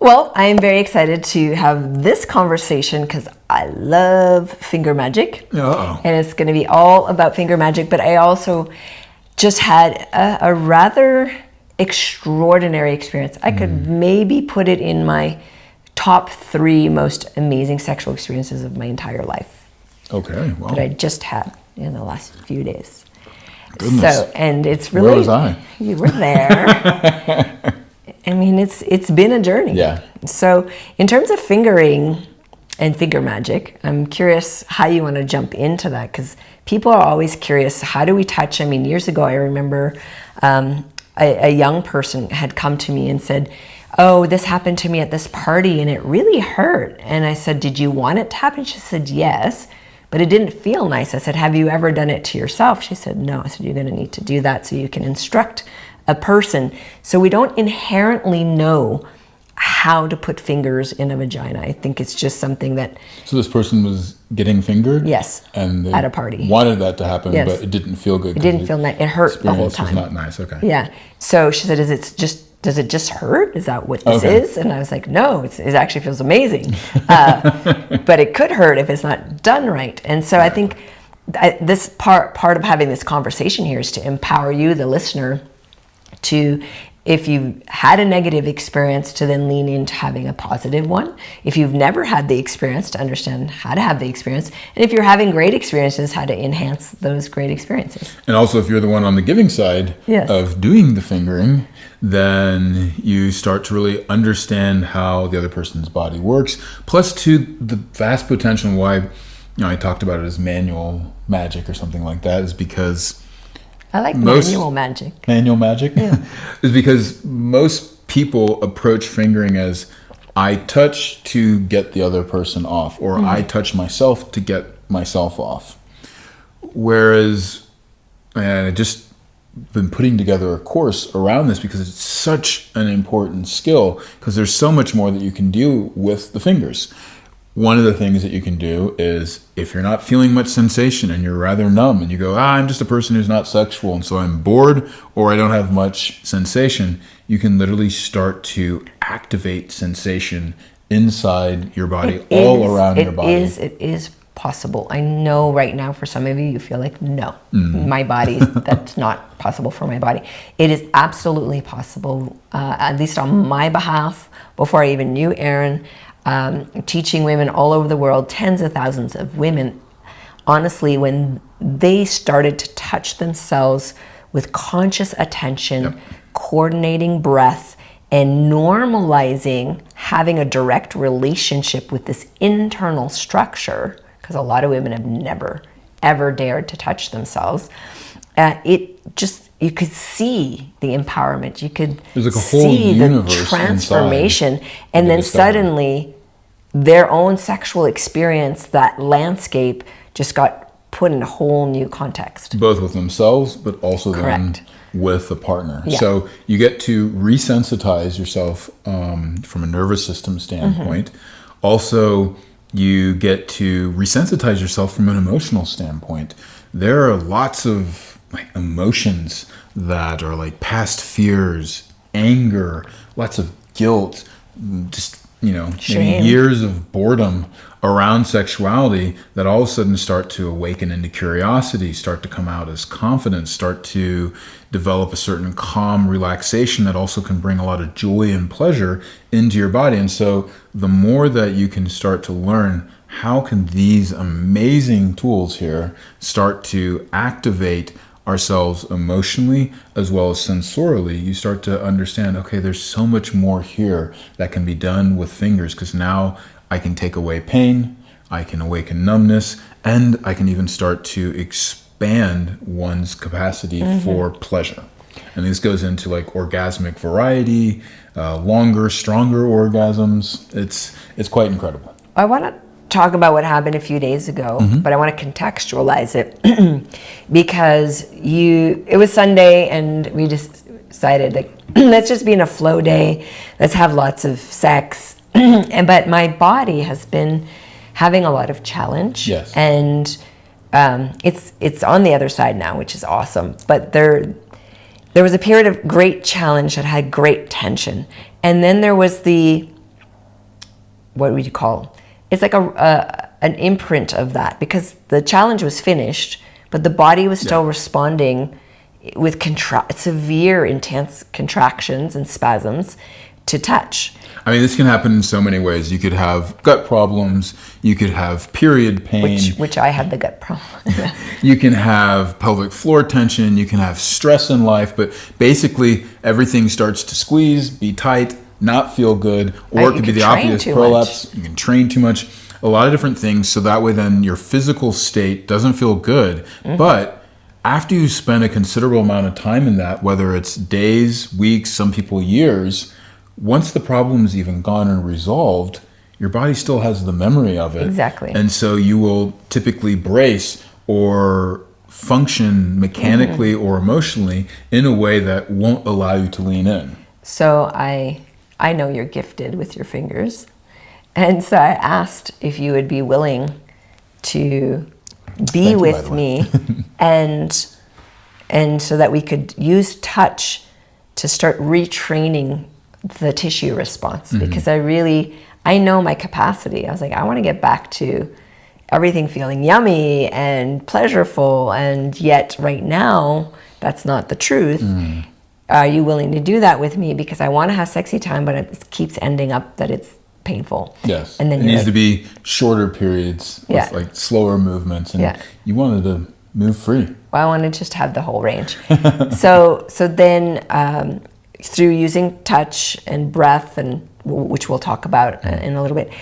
Well, I am very excited to have this conversation because I love finger magic. Uh-oh. And it's going to be all about finger magic. But I also just had a rather extraordinary experience. I could maybe put it in my top 3 most amazing sexual experiences of my entire life. Okay, well. That I just had in the last few days. Goodness. So, and it's really... Where was I? You were there. I mean, it's been a journey. Yeah. So in terms of fingering and finger magic, I'm curious how you want to jump into that, because people are always curious, how do we touch? I mean, years ago, I remember a young person had come to me and said, oh, this happened to me at this party and it really hurt. And I said, did you want it to happen? She said, yes, but it didn't feel nice. I said, have you ever done it to yourself? She said, no. I said, you're going to need to do that so you can instruct a person. So we don't inherently know how to put fingers in a vagina. I think it's just something that... So this person was getting fingered? Yes, and they at a party. Wanted that to happen, Yes. but it didn't feel good. It didn't feel nice. It hurt the whole time. It was not nice, okay. Yeah. So she said, does it just hurt? Is that what this is? And I was like, no, it actually feels amazing. But it could hurt if it's not done right. And so I think this part of having this conversation here is to empower you, the listener, to, if you've had a negative experience, to then lean into having a positive one. If you've never had the experience, to understand how to have the experience. And if you're having great experiences, how to enhance those great experiences. And also, if you're the one on the giving side Yes. of doing the fingering, then you start to really understand how the other person's body works. Plus, to the vast potential, and why I talked about it as manual magic or something like that, is because I like manual magic. Manual magic? Yeah. Is because most people approach fingering as, I touch to get the other person off, or I touch myself to get myself off. Whereas, and I just been putting together a course around this because it's such an important skill, because there's so much more that you can do with the fingers. One of the things that you can do is, if you're not feeling much sensation and you're rather numb and you go, I'm just a person who's not sexual and so I'm bored or I don't have much sensation, you can literally start to activate sensation inside your body, around your body. It is possible. I know right now for some of you feel like, no, my body, that's not possible for my body. It is absolutely possible, at least on my behalf, before I even knew Aaron. Teaching women all over the world, tens of thousands of women, honestly, when they started to touch themselves with conscious attention, coordinating breath, and normalizing having a direct relationship with this internal structure, because a lot of women have never, ever dared to touch themselves, you could see the empowerment. You could see the transformation. And then suddenly their own sexual experience, that landscape, just got put in a whole new context. Both with themselves, but also then with a partner. Yeah. So you get to re-sensitize yourself from a nervous system standpoint. Also, you get to resensitize yourself from an emotional standpoint. There are lots of emotions that are like past fears, anger, lots of guilt, just, maybe years of boredom around sexuality that all of a sudden start to awaken into curiosity, start to come out as confidence, start to develop a certain calm relaxation that also can bring a lot of joy and pleasure into your body. And so the more that you can start to learn, how can these amazing tools here start to activate ourselves emotionally as well as sensorially, you start to understand, okay, there's so much more here that can be done with fingers, because now I can take away pain, I can awaken numbness, and I can even start to expand one's capacity for pleasure. And this goes into like orgasmic variety, longer, stronger orgasms. It's quite incredible. I want to talk about what happened a few days ago, but I want to contextualize it because it was Sunday and we just decided, like, let's just be in a flow day. Let's have lots of sex. But my body has been having a lot of challenge. Yes. And it's on the other side now, which is awesome. But there was a period of great challenge that had great tension. And then there was the what would you call, it's like an imprint of that, because the challenge was finished, but the body was still responding with severe, intense contractions and spasms to touch. I mean, this can happen in so many ways. You could have gut problems. You could have period pain. Which I had the gut problem. You can have pelvic floor tension. You can have stress in life. But basically, everything starts to squeeze, be tight, not feel good. Or it could be the opposite, prolapse. You can train too much. A lot of different things. So that way then your physical state doesn't feel good. But after you spend a considerable amount of time in that, whether it's days, weeks, some people years, once the problem's even gone and resolved, your body still has the memory of it. Exactly. And so you will typically brace or function mechanically or emotionally in a way that won't allow you to lean in. So I know you're gifted with your fingers. And so I asked if you would be willing to be with me and so that we could use touch to start retraining the tissue response, because I know my capacity. I was like, I want to get back to everything feeling yummy and pleasurable, and yet right now that's not the truth. Are you willing to do that with me? Because I want to have sexy time, but it keeps ending up that it's painful. Yes. And then it needs to be shorter periods with like slower movements, and you wanted to move free. Well, I want to just have the whole range. So then through using touch and breath, and which we'll talk about in a little bit,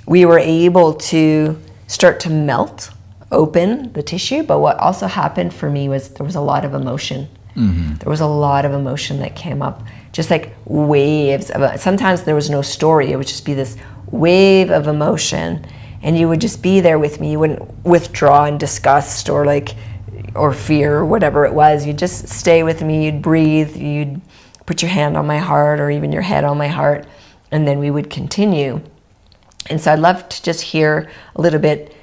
we were able to start to melt open the tissue. But what also happened for me was there was a lot of emotion. There was a lot of emotion that came up, just like waves of, sometimes there was no story. It would just be this wave of emotion, and you would just be there with me. You wouldn't withdraw in disgust or fear or whatever it was. You'd just stay with me. You'd breathe. You'd put your hand on my heart or even your head on my heart, and then we would continue. And so I'd love to just hear a little bit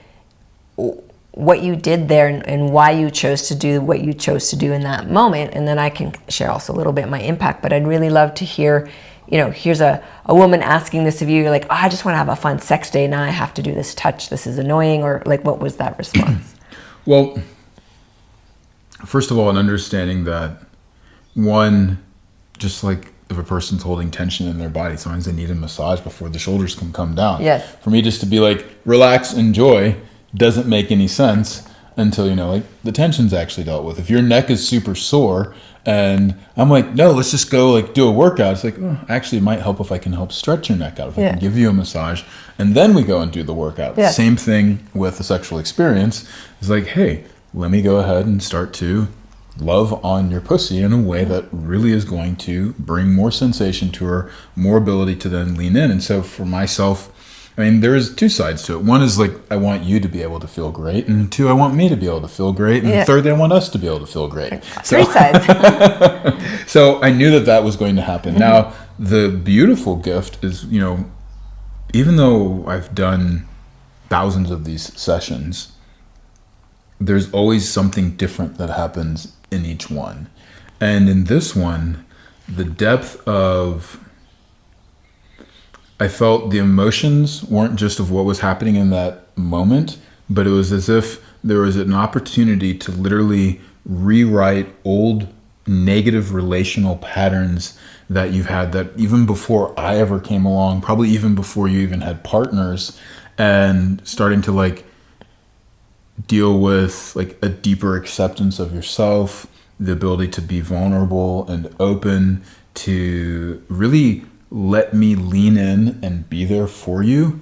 what you did there and why you chose to do what you chose to do in that moment. And then I can share also a little bit my impact. But I'd really love to hear, here's a woman asking this of you. You're like, I just want to have a fun sex day. Now I have to do this touch. This is annoying. Or like, what was that response? Well, first of all, an understanding that one, just like if a person's holding tension in their body, sometimes they need a massage before the shoulders can come down. Yes. For me just to be like, relax, enjoy, doesn't make any sense until, the tension's actually dealt with. If your neck is super sore and I'm like, no, let's just go do a workout. It's like, actually it might help if I can help stretch your neck out, if I can give you a massage, and then we go and do the workout. Yeah. Same thing with the sexual experience. It's like, hey, let me go ahead and start to love on your pussy in a way that really is going to bring more sensation to her, more ability to then lean in. And so for myself, there is two sides to it. One is I want you to be able to feel great. And two, I want me to be able to feel great. And thirdly, I want us to be able to feel great. Three sides. So I knew that was going to happen. Now, the beautiful gift is, even though I've done thousands of these sessions, there's always something different that happens in each one. And in this one, the depth of, I felt the emotions weren't just of what was happening in that moment, but it was as if there was an opportunity to literally rewrite old negative relational patterns that you've had, that even before I ever came along, probably even before you even had partners, and starting to deal with a deeper acceptance of yourself, the ability to be vulnerable and open, to really let me lean in and be there for you.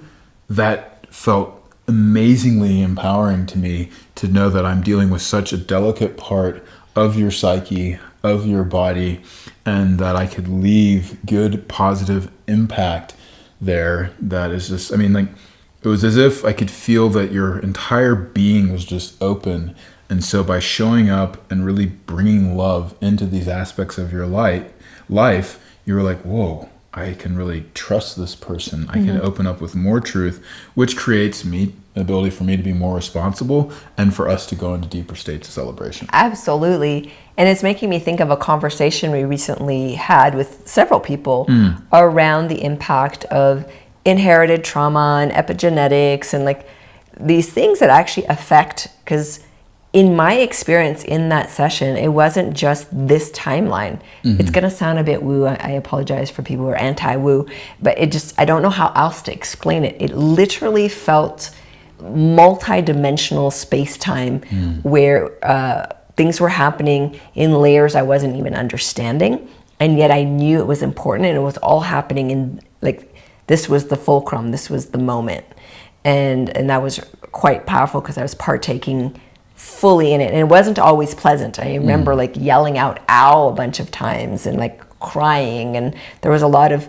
That felt amazingly empowering to me, to know that I'm dealing with such a delicate part of your psyche, of your body, and that I could leave good, positive impact there. That is just, it was as if I could feel that your entire being was just open. And so by showing up and really bringing love into these aspects of your life, you were like, whoa, I can really trust this person. I can open up with more truth, which creates the ability for me to be more responsible and for us to go into deeper states of celebration. Absolutely. And it's making me think of a conversation we recently had with several people around the impact of inherited trauma and epigenetics and like these things that actually affect, because in my experience in that session, it wasn't just this timeline. It's going to sound a bit woo. I apologize for people who are anti-woo, but I don't know how else to explain it. It literally felt multi-dimensional space-time where things were happening in layers I wasn't even understanding. And yet I knew it was important, and it was all happening in like, this was the fulcrum, this was the moment. And that was quite powerful because I was partaking fully in it, and it wasn't always pleasant. I remember like yelling out "ow" a bunch of times and like crying, and there was a lot of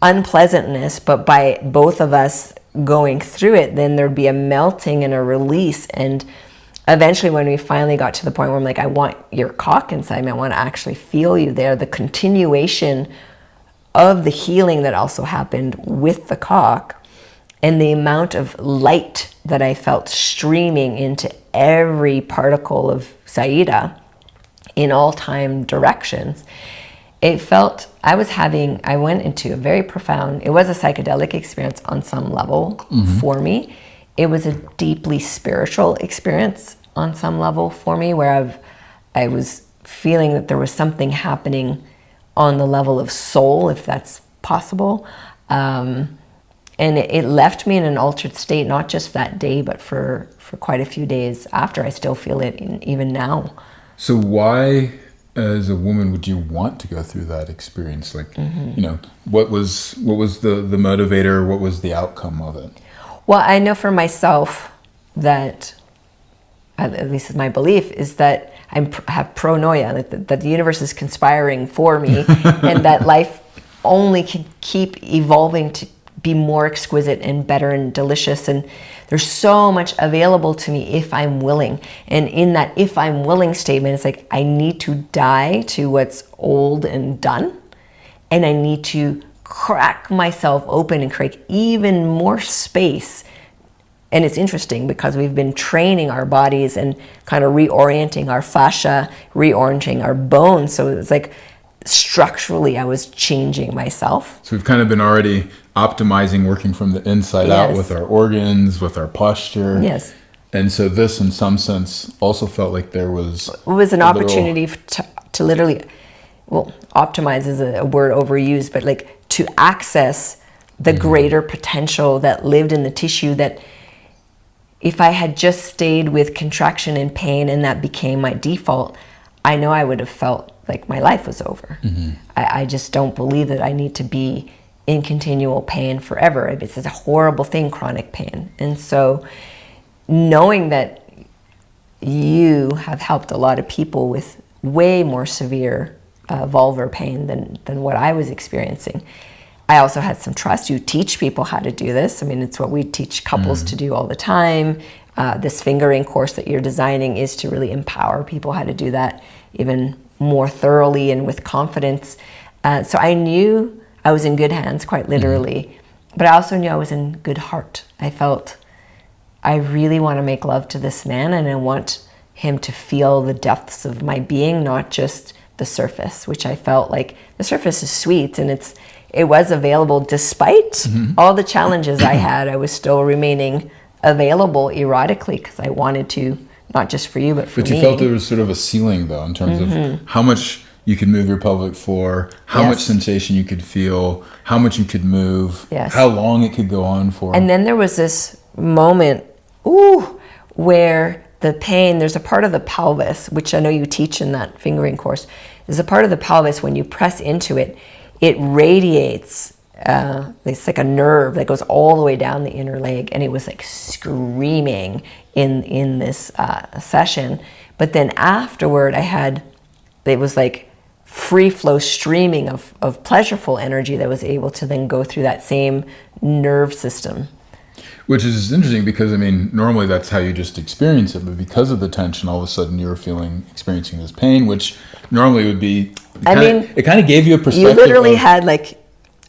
unpleasantness, but by both of us going through it, then there'd be a melting and a release. And eventually when we finally got to the point where I'm like, I want your cock inside me, I want to actually feel you there, the continuation of the healing that also happened with the cock, and the amount of light that I felt streaming into every particle of Saida in all time directions, it felt I went into a very profound, it was a psychedelic experience on some level for me. It was a deeply spiritual experience on some level for me, where I was feeling that there was something happening on the level of soul, if that's possible. And it left me in an altered state, not just that day, but for quite a few days after. I still feel it even now. So why, as a woman, would you want to go through that experience? Like, you know, what was the motivator? What was the outcome of it? Well, I know for myself that, at least my belief, is that I have pronoia, that the universe is conspiring for me, and that life only can keep evolving to be more exquisite and better and delicious, and there's so much available to me if I'm willing. And in that if I'm willing statement, it's like I need to die to what's old and done, and I need to crack myself open and create even more space. And it's interesting because we've been training our bodies and kind of reorienting our fascia, reorienting our bones, so it's like structurally I was changing myself. So we've kind of been already optimizing, working from the inside out with our organs, with our posture. Yes. And so this, in some sense, also felt like it was an opportunity to literally, well, optimize is a word overused, but like to access the greater potential that lived in the tissue, that if I had just stayed with contraction and pain and that became my default, I know I would have felt like my life was over. I just don't believe that I need to be in continual pain forever. It's a horrible thing, chronic pain. And so knowing that you have helped a lot of people with way more severe vulvar pain than what I was experiencing, I also had some trust. You teach people how to do this. I mean, it's what we teach couples to do all the time. This fingering course that you're designing is to really empower people how to do that even more thoroughly and with confidence. So I knew I was in good hands, quite literally, but I also knew I was in good heart. I felt I really want to make love to this man, and I want him to feel the depths of my being, not just the surface, which I felt like the surface is sweet, and it was available despite all the challenges I had. I was still remaining available erotically because I wanted to, not just for you, but for me. But you felt there was sort of a ceiling, though, in terms of how much you could move your pelvic floor, how much sensation you could feel, how much you could move, how long it could go on for. And then there was this moment, where the pain, there's a part of the pelvis, which I know you teach in that fingering course, there's a part of the pelvis when you press into it, it radiates, it's like a nerve that goes all the way down the inner leg, and it was like screaming in this session. But then afterward it was like free flow streaming of pleasureful energy that was able to then go through that same nerve system. Which is interesting because, I mean, normally that's how you just experience it, but because of the tension, all of a sudden you're experiencing this pain, which normally would be, it kind of gave you a perspective. You literally had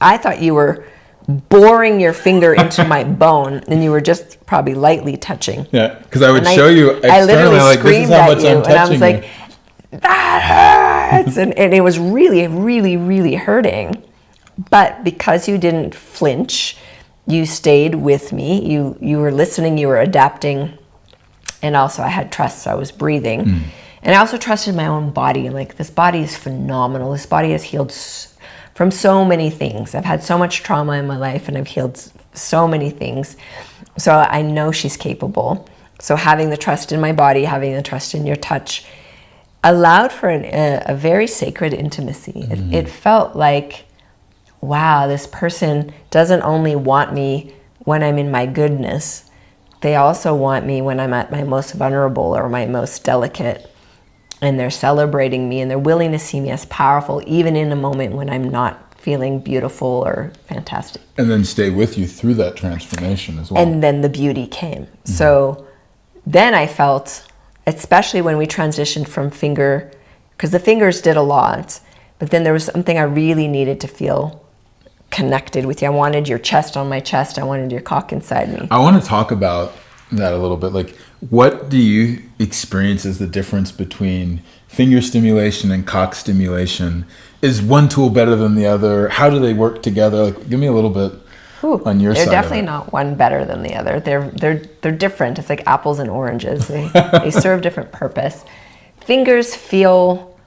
I thought you were boring your finger into my bone, and you were just probably lightly touching. Yeah, because I would show you externally, I literally like, screamed this is how at much you, I'm and I was touching like, you. that hurts, and it was really, really, really hurting. But because you didn't flinch, you stayed with me. You were listening, you were adapting. And also I had trust, so I was breathing. And I also trusted my own body. Like, this body is phenomenal. This body has healed from so many things. I've had so much trauma in my life, and I've healed so many things. So I know she's capable. So having the trust in my body, having the trust in your touch, allowed for a very sacred intimacy. It felt like, wow, this person doesn't only want me when I'm in my goodness, they also want me when I'm at my most vulnerable or my most delicate. And they're celebrating me, and they're willing to see me as powerful, even in a moment when I'm not feeling beautiful or fantastic. And then stay with you through that transformation as well. And then the beauty came. So then I felt, especially when we transitioned from finger, because the fingers did a lot, but then there was something I really needed to feel connected with you. I wanted your chest on my chest. I wanted your cock inside me. I want to talk about that a little bit. Like, what do you experience as the difference between finger stimulation and cock stimulation? Is one tool better than the other? How do they work together? Like, give me a little bit on your side. They're definitely not one better than the other. They're different. It's like apples and oranges. They serve different purpose. Fingers feel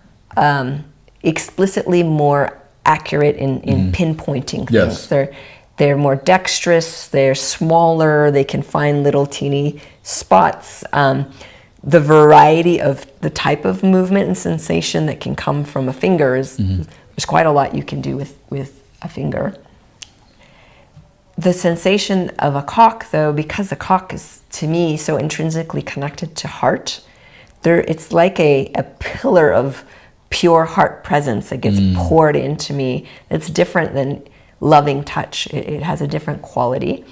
explicitly more accurate in pinpointing things. Yes. They're more dexterous, they're smaller, they can find little teeny spots. The variety of the type of movement and sensation that can come from a finger is, there's quite a lot you can do with a finger. The sensation of a cock, though, because the cock is, to me, so intrinsically connected to heart, it's like a pillar of pure heart presence that gets poured into me. It's different than loving touch. It has a different quality.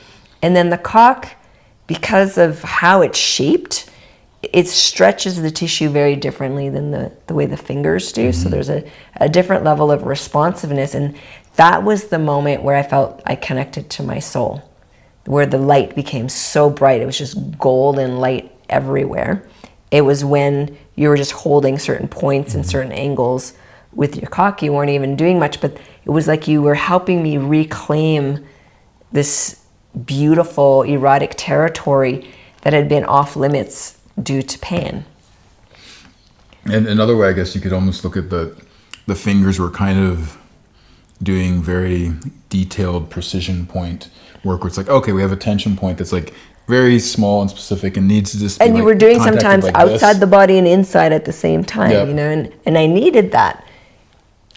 And then the cock, because of how it's shaped, it stretches the tissue very differently than the way the fingers do. So there's a different level of responsiveness. And that was the moment where I felt I connected to my soul, where the light became so bright. It was just golden light everywhere. It was when you were just holding certain points and certain angles with your cock. You weren't even doing much, but it was like you were helping me reclaim this beautiful erotic territory that had been off limits due to pain. And another way, I guess you could almost look at the fingers were kind of doing very detailed precision point work, where it's like, okay, we have a tension point that's like very small and specific and needs to just be, and you like, were doing contacted sometimes like outside this. the body and inside at the same time. Yep. You know, and I needed that.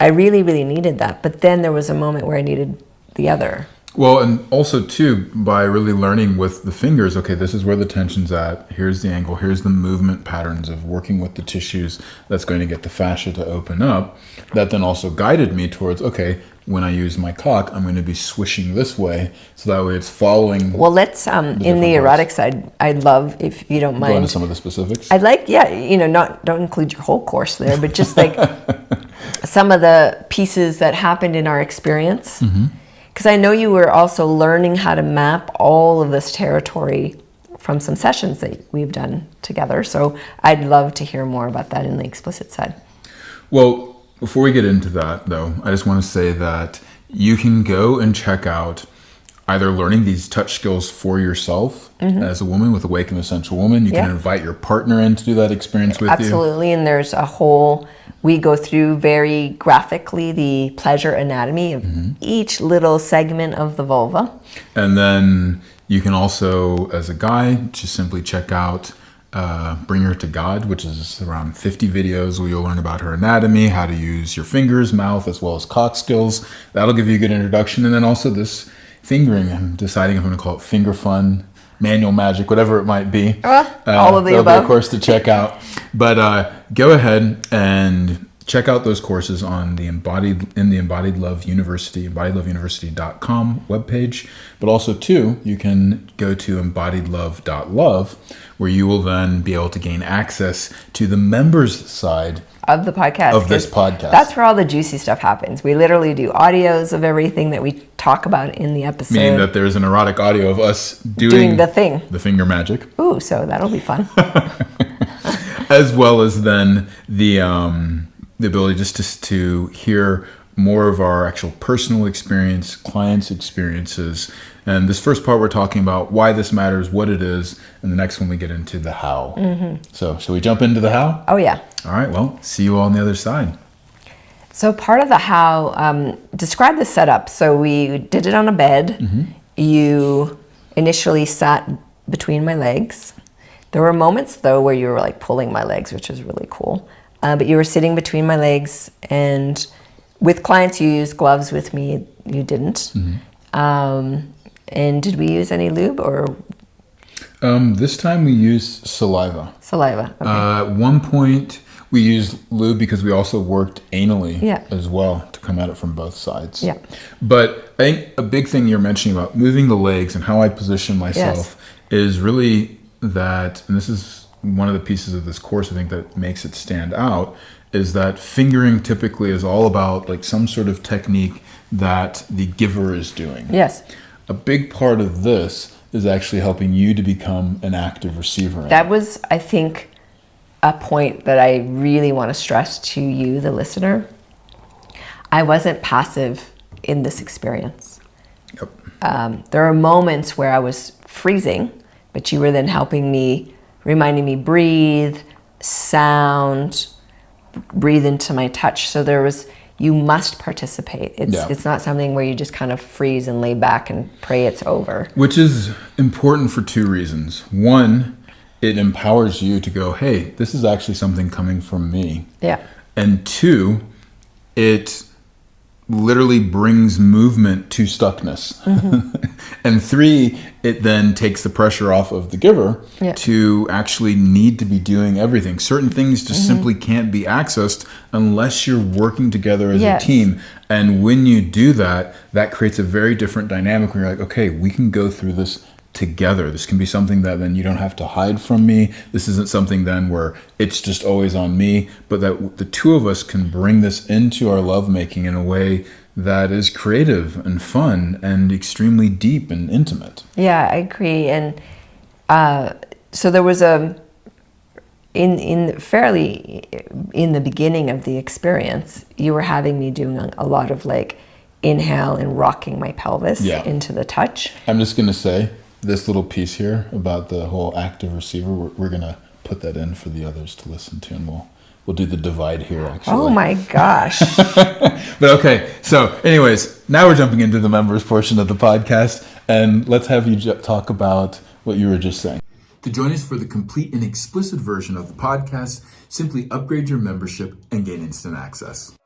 I really, really needed that. But then there was a moment where I needed the other. Well, and also too, by really learning with the fingers, okay, this is where the tension's at, here's the angle, here's the movement patterns of working with the tissues that's going to get the fascia to open up. That then also guided me towards, okay, when I use my cock, I'm going to be swishing this way, so that way it's following. Well, let's, in the erotic side, I'd love, if you don't mind. Go into some of the specifics? I'd like, don't include your whole course there, but just like some of the pieces that happened in our experience. Because I know you were also learning how to map all of this territory from some sessions that we've done together. So I'd love to hear more about that in the explicit side. Well, before we get into that, though, I just want to say that you can go and check out either learning these touch skills for yourself as a woman with Awaken Essential Woman. You can invite your partner in to do that experience with you. Absolutely, and there's a whole, we go through very graphically the pleasure anatomy of each little segment of the vulva. And then you can also, as a guy, just simply check out Bring Her to God, which is around 50 videos where you'll learn about her anatomy, how to use your fingers, mouth, as well as cock skills. That'll give you a good introduction. And then also this fingering, I'm deciding if I'm going to call it finger fun, manual magic, whatever it might be. All of the above. Be a course to check out. But go ahead and check out those courses on the Embodied Love University, embodiedloveuniversity.com webpage. But also, too, you can go to embodiedlove.love, where you will then be able to gain access to the members side of the podcast. Of this podcast. That's where all the juicy stuff happens. We literally do audios of everything that we talk about in the episode. Meaning that there's an erotic audio of us doing the thing. The finger magic. Ooh, so that'll be fun. As well as then the ability just to hear more of our actual personal experience, clients' experiences. And this first part, we're talking about why this matters, what it is, and the next one we get into the how. So shall we jump into the how? Oh, yeah. All right, well, see you all on the other side. So part of the how, describe the setup. So we did it on a bed. You initially sat between my legs. There were moments, though, where you were like pulling my legs, which was really cool. But you were sitting between my legs, and with clients, you use gloves. With me, you didn't. And did we use any lube or? This time we used saliva. Saliva. Okay. At one point, we used lube because we also worked anally Yeah. as well to come at it from both sides. Yeah. But I think a big thing you're mentioning about moving the legs and how I position myself is really that, and this is one of the pieces of this course I think that makes it stand out, is that fingering typically is all about like some sort of technique that the giver is doing. Yes. A big part of this is actually helping you to become an active receiver. That was, I think, a point that I really want to stress to you, the listener. I wasn't passive in this experience. Yep. There are moments where I was freezing, but you were then helping me, reminding me breathe, sound, breathe into my touch. So there was, you must participate. It's not something where you just kind of freeze and lay back and pray it's over. Which is important for two reasons. One, it empowers you to go, hey, this is actually something coming from me. Yeah. And two, it literally brings movement to stuckness. And three, it then takes the pressure off of the giver to actually need to be doing everything. Certain things just simply can't be accessed unless you're working together as a team. And when you do that, that creates a very different dynamic where you're like, okay, we can go through this together. This can be something that then you don't have to hide from me. This isn't something then where it's just always on me, but that the two of us can bring this into our lovemaking in a way that is creative and fun and extremely deep and intimate. Yeah, I agree. And so there was in the beginning of the experience, you were having me doing a lot of like inhale and rocking my pelvis into the touch. I'm just going to say this little piece here about the whole active receiver, we're going to put that in for the others to listen to, and we'll do the divide here, actually. Oh my gosh. But okay, so anyways, now we're jumping into the members portion of the podcast, and let's have you talk about what you were just saying. To join us for the complete and explicit version of the podcast, simply upgrade your membership and gain instant access.